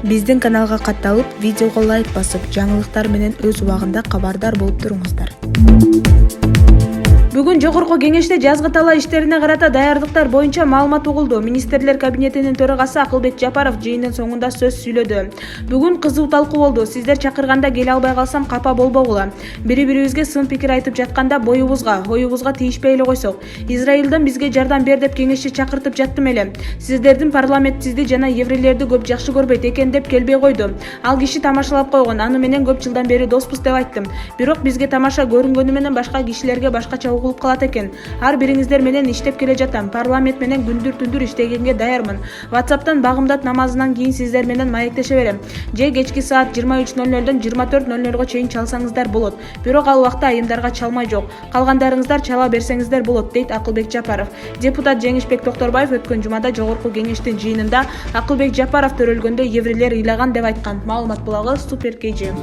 Биздин каналга катталып, видеого лайк басып, жаңылыктар менен өз убагында кабардар болуп туруңуздар. Бүгүн жогорку кеңеште жазгы талаа иштерине карата даярдыктар боюнча маалымат угулду. Министрлер кабинетинин төрагасы Акылбек Жапаров жыйындын соңунда сөз сүйлөдү. Бүгүн кызуу талкуу болду. Сиздер чакырганда келе албай калсам капа болбогула. Бири-бирибизге сын пикир айтып жатканда боюбузга, оюбузга тийишпей эле койсок. Израилден бизге жардам бер деп кеңешчи чакыртып жаттым эле. Сиздердин парламент сизди жана еврейлерди көп жакшы көрбөйт экен деп келбей койду. Ал киши тамашалап койгон. Аны менен көп жылдан бери доспуз деп айттым. Бирок бизге тамаша көрүнгөнү менен башка кишилерге башкача угулуп калат экен. Ар бириңиздер менен иштеп келе жатам. Парламент менен күндүр-түндүр иштегенге даярмын. WhatsApp'тан багымдат намазынан кийин сиздер менен маектеше берем. Же кечки саат 23:00дөн 24:00го чейин чалсаңыздар болот. Бирок ал убакта айымдарга чалмай жок. Калгандарыңыздар чала берсеңиздер болот, дейт Акылбек Жапаров. Депутат Жеңишбек Токторбаев өткөн жумада жогорку кеңештин жыйынында Акылбек Жапаров төрөлгөндө еврейлер ыйлаган деп айткан. Маалымат булагы Супер KG.